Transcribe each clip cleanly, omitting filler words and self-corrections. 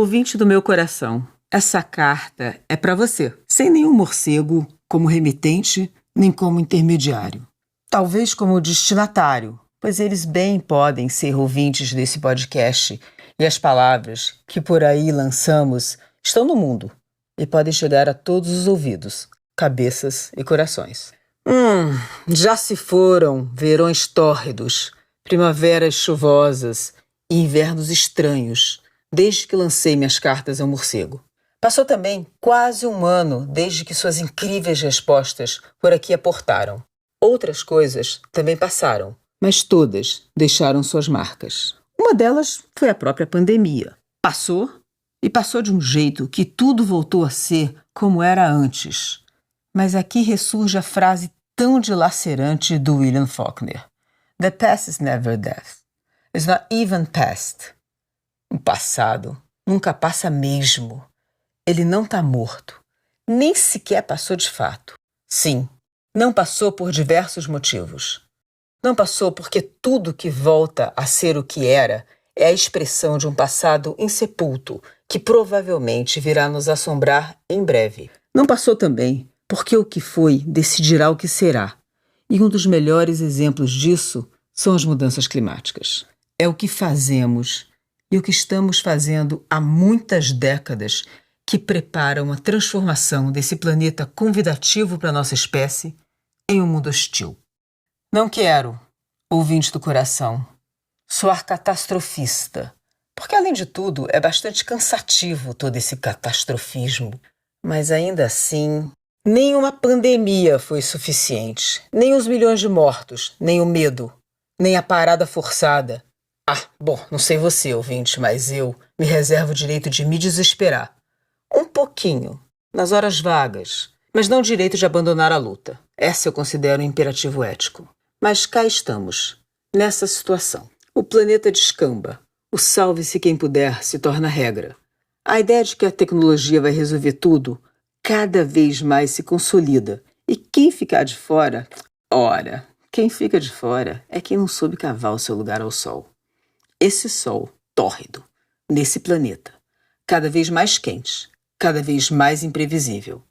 Ouvinte do meu coração, essa carta é para você, sem nenhum morcego como remetente nem como intermediário. Talvez como destinatário, pois eles bem podem ser ouvintes desse podcast e as palavras que por aí lançamos estão no mundo e podem chegar a todos os ouvidos, cabeças e corações. Já se foram verões tórridos, primaveras chuvosas e invernos estranhos, desde que lancei minhas cartas ao morcego. Passou também quase um ano desde que suas incríveis respostas por aqui aportaram. Outras coisas também passaram, mas todas deixaram suas marcas. Uma delas foi a própria pandemia. Passou, e passou de um jeito que tudo voltou a ser como era antes. Mas aqui ressurge a frase tão dilacerante do William Faulkner. The past is never death. It's not even past. O passado nunca passa mesmo. Ele não está morto. Nem sequer passou de fato. Sim, não passou por diversos motivos. Não passou porque tudo que volta a ser o que era é a expressão de um passado insepulto que provavelmente virá nos assombrar em breve. Não passou também porque o que foi decidirá o que será. E um dos melhores exemplos disso são as mudanças climáticas. É o que fazemos e o que estamos fazendo há muitas décadas que preparam a transformação desse planeta convidativo para a nossa espécie em um mundo hostil. Não quero, ouvinte do coração, soar catastrofista, porque além de tudo é bastante cansativo todo esse catastrofismo. Mas ainda assim, nem uma pandemia foi suficiente, nem os milhões de mortos, nem o medo, nem a parada forçada. Não sei você, ouvinte, mas eu me reservo o direito de me desesperar. Um pouquinho, nas horas vagas, mas não o direito de abandonar a luta. Essa eu considero um imperativo ético. Mas cá estamos, nessa situação. O planeta descamba. O salve-se quem puder se torna regra. A ideia de que a tecnologia vai resolver tudo cada vez mais se consolida. E quem ficar de fora? Ora, quem fica de fora é quem não soube cavar o seu lugar ao sol. Esse sol tórrido, nesse planeta, cada vez mais quente, cada vez mais imprevisível,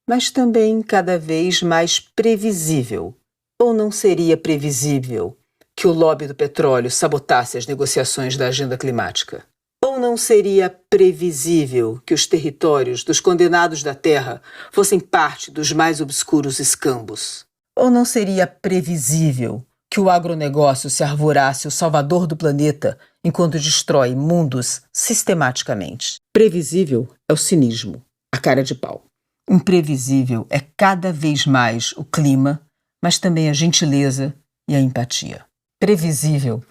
mas também cada vez mais previsível. Ou não seria previsível que o lobby do petróleo sabotasse as negociações da agenda climática? Ou não seria previsível que os territórios dos condenados da Terra fossem parte dos mais obscuros escambos? Ou não seria previsível que o agronegócio se arvorasse o salvador do planeta enquanto destrói mundos sistematicamente? Previsível é o cinismo, a cara de pau. Imprevisível é cada vez mais o clima, mas também a gentileza e a empatia. Previsível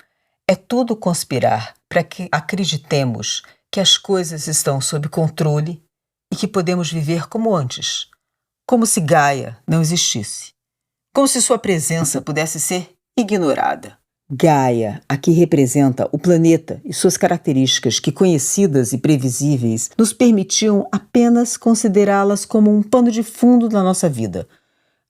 é tudo conspirar para que acreditemos que as coisas estão sob controle e que podemos viver como antes, como se Gaia não existisse, como se sua presença pudesse ser ignorada. Gaia aqui representa o planeta e suas características que, conhecidas e previsíveis, nos permitiam apenas considerá-las como um pano de fundo da nossa vida.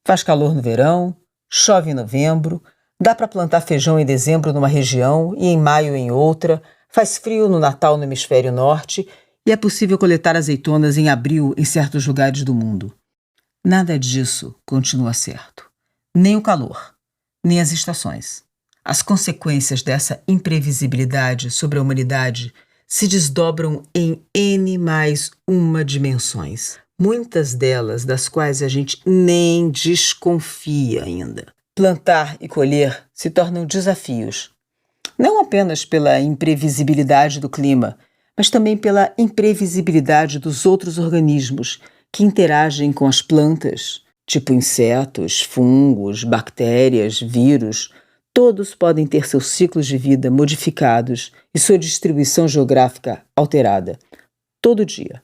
Faz calor no verão, chove em novembro, dá para plantar feijão em dezembro numa região e em maio em outra, faz frio no Natal no hemisfério norte e é possível coletar azeitonas em abril em certos lugares do mundo. Nada disso continua certo. Nem o calor, nem as estações. As consequências dessa imprevisibilidade sobre a humanidade se desdobram em N mais uma dimensões. Muitas delas das quais a gente nem desconfia ainda. Plantar e colher se tornam desafios, não apenas pela imprevisibilidade do clima, mas também pela imprevisibilidade dos outros organismos que interagem com as plantas, tipo insetos, fungos, bactérias, vírus. Todos podem ter seus ciclos de vida modificados e sua distribuição geográfica alterada, todo dia,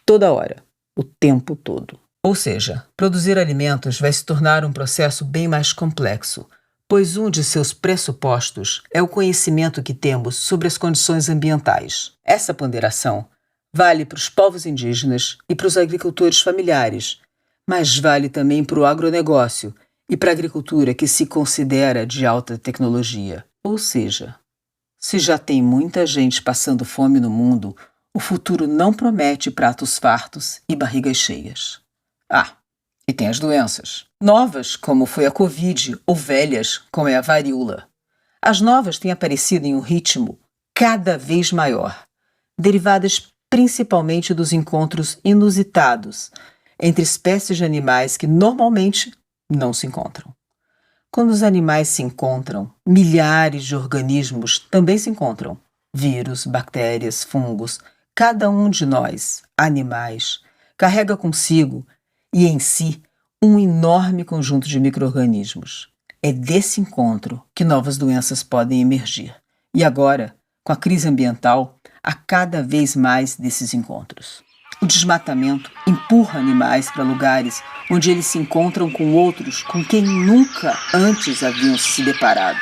toda hora. O tempo todo. Ou seja, produzir alimentos vai se tornar um processo bem mais complexo, pois um de seus pressupostos é o conhecimento que temos sobre as condições ambientais. Essa ponderação vale para os povos indígenas e para os agricultores familiares, mas vale também para o agronegócio e para a agricultura que se considera de alta tecnologia. Ou seja, se já tem muita gente passando fome no mundo, O futuro não promete pratos fartos e barrigas cheias. E tem as doenças. Novas, como foi a Covid, ou velhas, como é a varíola. As novas têm aparecido em um ritmo cada vez maior, derivadas principalmente dos encontros inusitados entre espécies de animais que normalmente não se encontram. Quando os animais se encontram, milhares de organismos também se encontram. Vírus, bactérias, fungos. Cada um de nós, animais, carrega consigo e em si um enorme conjunto de micro-organismos. É desse encontro que novas doenças podem emergir. E agora, com a crise ambiental, há cada vez mais desses encontros. O desmatamento empurra animais para lugares onde eles se encontram com outros com quem nunca antes haviam se deparado.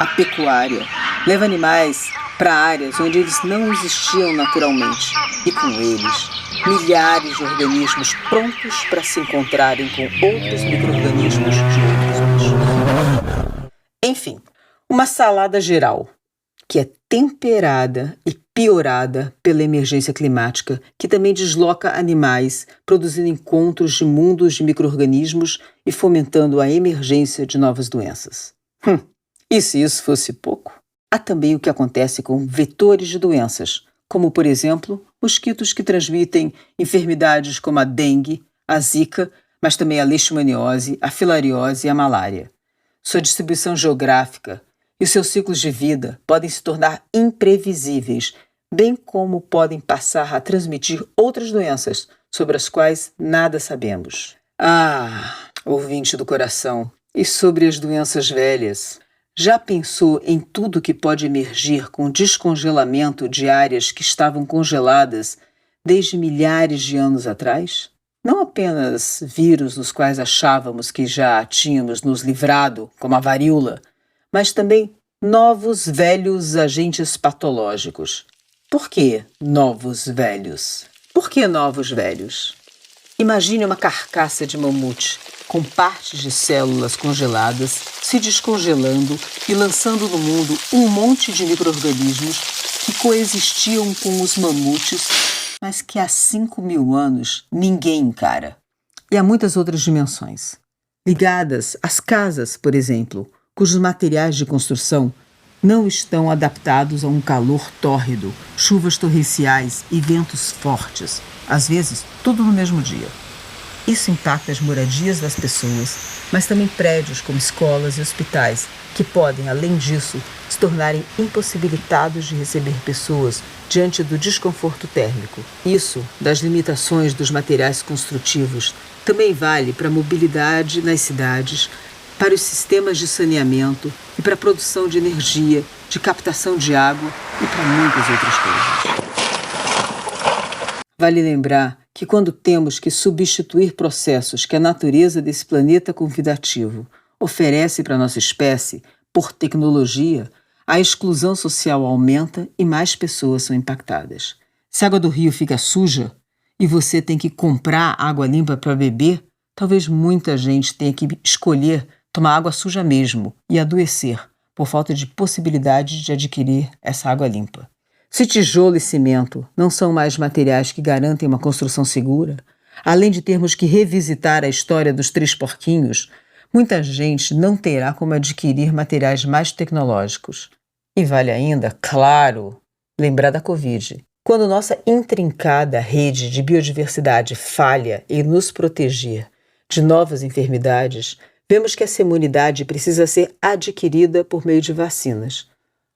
A pecuária leva animais para áreas onde eles não existiam naturalmente e com eles milhares de organismos prontos para se encontrarem com outros micro-organismos de outros bichos. Enfim, uma salada geral que é temperada e piorada pela emergência climática, que também desloca animais, produzindo encontros de mundos de micro-organismos e fomentando a emergência de novas doenças. E se isso fosse pouco? Há também o que acontece com vetores de doenças, como, por exemplo, mosquitos que transmitem enfermidades como a dengue, a zika, mas também a leishmaniose, a filariose e a malária. Sua distribuição geográfica e seus ciclos de vida podem se tornar imprevisíveis, bem como podem passar a transmitir outras doenças sobre as quais nada sabemos. Ouvinte do coração, e sobre as doenças velhas? Já pensou em tudo que pode emergir com o descongelamento de áreas que estavam congeladas desde milhares de anos atrás? Não apenas vírus dos quais achávamos que já tínhamos nos livrado, como a varíola, mas também novos velhos agentes patológicos. Por que novos velhos? Por que novos velhos? Imagine uma carcaça de mamute com partes de células congeladas se descongelando e lançando no mundo um monte de micro-organismos que coexistiam com os mamutes, mas que há 5.000 anos ninguém encara. E há muitas outras dimensões, ligadas às casas, por exemplo, cujos materiais de construção não estão adaptados a um calor tórrido, chuvas torrenciais e ventos fortes, às vezes tudo no mesmo dia. Isso impacta as moradias das pessoas, mas também prédios como escolas e hospitais, que podem, além disso, se tornarem impossibilitados de receber pessoas diante do desconforto térmico. Isso, das limitações dos materiais construtivos, também vale para a mobilidade nas cidades, para os sistemas de saneamento e para a produção de energia, de captação de água e para muitas outras coisas. Vale lembrar que quando temos que substituir processos que a natureza desse planeta convidativo oferece para a nossa espécie por tecnologia, a exclusão social aumenta e mais pessoas são impactadas. Se a água do rio fica suja e você tem que comprar água limpa para beber, talvez muita gente tenha que escolher tomar água suja mesmo e adoecer por falta de possibilidade de adquirir essa água limpa. Se tijolo e cimento não são mais materiais que garantem uma construção segura, além de termos que revisitar a história dos 3 porquinhos, muita gente não terá como adquirir materiais mais tecnológicos. E vale ainda, claro, lembrar da Covid. Quando nossa intrincada rede de biodiversidade falha em nos proteger de novas enfermidades, vemos que essa imunidade precisa ser adquirida por meio de vacinas.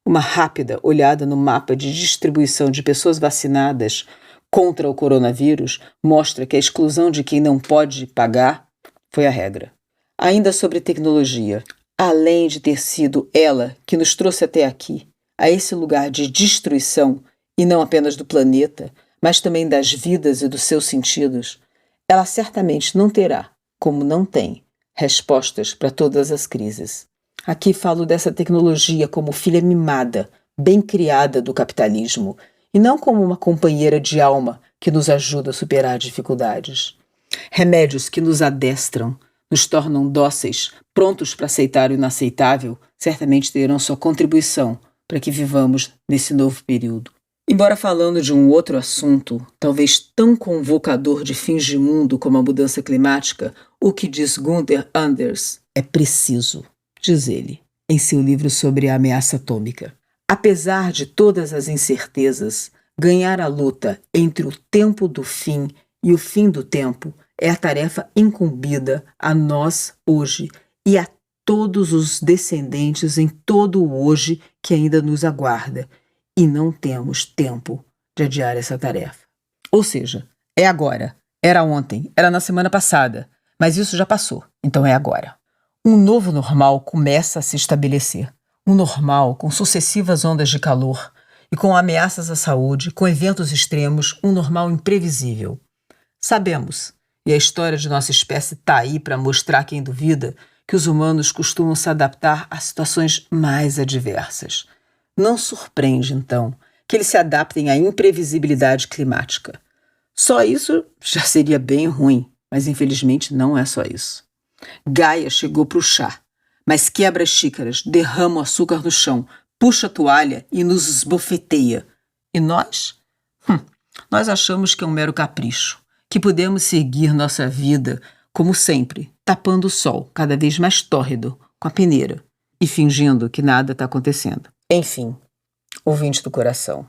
Uma rápida olhada no mapa de distribuição de pessoas vacinadas contra o coronavírus mostra que a exclusão de quem não pode pagar foi a regra. Ainda sobre tecnologia, além de ter sido ela que nos trouxe até aqui, a esse lugar de destruição, e não apenas do planeta, mas também das vidas e dos seus sentidos, ela certamente não terá, como não tem, respostas para todas as crises. Aqui falo dessa tecnologia como filha mimada, bem criada do capitalismo, e não como uma companheira de alma que nos ajuda a superar dificuldades. Remédios que nos adestram, nos tornam dóceis, prontos para aceitar o inaceitável, certamente terão sua contribuição para que vivamos nesse novo período. Embora falando de um outro assunto, talvez tão convocador de fins de mundo como a mudança climática, o que diz Gunther Anders é preciso, diz ele, em seu livro sobre a ameaça atômica. Apesar de todas as incertezas, ganhar a luta entre o tempo do fim e o fim do tempo é a tarefa incumbida a nós hoje e a todos os descendentes em todo o hoje que ainda nos aguarda. E não temos tempo de adiar essa tarefa. Ou seja, é agora, era ontem, era na semana passada, mas isso já passou, então é agora. Um novo normal começa a se estabelecer. Um normal com sucessivas ondas de calor e com ameaças à saúde, com eventos extremos, um normal imprevisível. Sabemos, e a história de nossa espécie está aí para mostrar quem duvida, que os humanos costumam se adaptar a situações mais adversas. Não surpreende, então, que eles se adaptem à imprevisibilidade climática. Só isso já seria bem ruim, mas infelizmente não é só isso. Gaia chegou para o chá, mas quebra as xícaras, derrama o açúcar no chão, puxa a toalha e nos esbofeteia. E nós? Nós achamos que é um mero capricho, que podemos seguir nossa vida como sempre, tapando o sol cada vez mais tórrido com a peneira e fingindo que nada está acontecendo. Enfim, ouvinte do coração,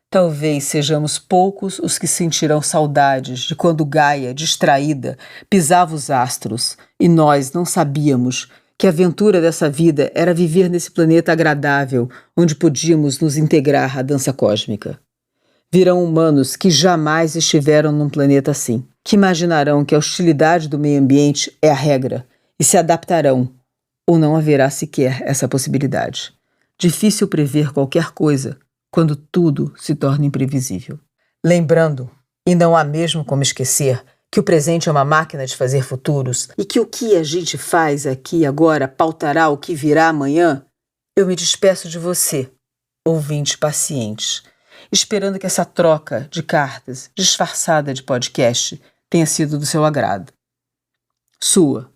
talvez sejamos poucos os que sentirão saudades de quando Gaia, distraída, pisava os astros e nós não sabíamos que a aventura dessa vida era viver nesse planeta agradável onde podíamos nos integrar à dança cósmica. Virão humanos que jamais estiveram num planeta assim, que imaginarão que a hostilidade do meio ambiente é a regra e se adaptarão, ou não haverá sequer essa possibilidade. Difícil prever qualquer coisa quando tudo se torna imprevisível. Lembrando, e não há mesmo como esquecer, que o presente é uma máquina de fazer futuros e que o que a gente faz aqui e agora pautará o que virá amanhã, eu me despeço de você, ouvinte paciente, esperando que essa troca de cartas disfarçada de podcast tenha sido do seu agrado. Sua,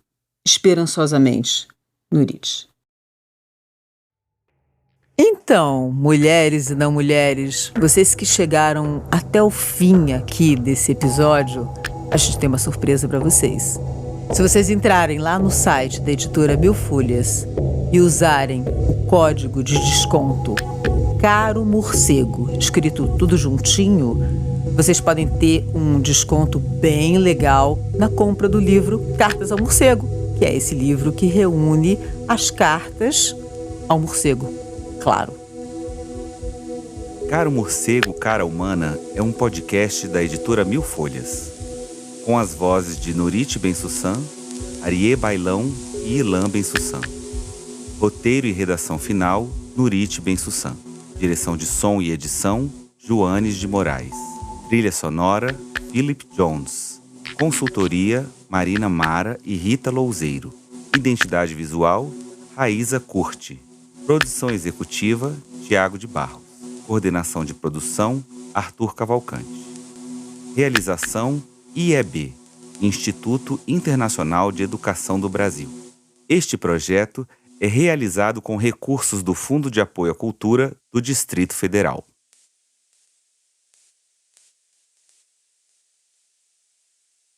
esperançosamente, Nurit. Então, mulheres e não mulheres, vocês que chegaram até o fim aqui desse episódio, a gente tem uma surpresa para vocês. Se vocês entrarem lá no site da editora Mil Folhas e usarem o código de desconto Caro Morcego, escrito tudo juntinho, vocês podem ter um desconto bem legal na compra do livro Cartas ao Morcego, que é esse livro que reúne as cartas ao morcego. Claro. Caro Morcego, Cara Humana é um podcast da editora Mil Folhas, com as vozes de Nurit Ben-Sussan, Ariê Bailão e Ilan Ben-Sussan. Roteiro e redação final, Nurit Ben-Sussan. Direção de som e edição, Joanes de Moraes. Trilha sonora, Philip Jones. Consultoria, Marina Mara e Rita Louzeiro. Identidade visual, Raíza Curti. Produção executiva, Tiago de Barros. Coordenação de produção, Arthur Cavalcante. Realização, IEB, Instituto Internacional de Educação do Brasil. Este projeto é realizado com recursos do Fundo de Apoio à Cultura do Distrito Federal.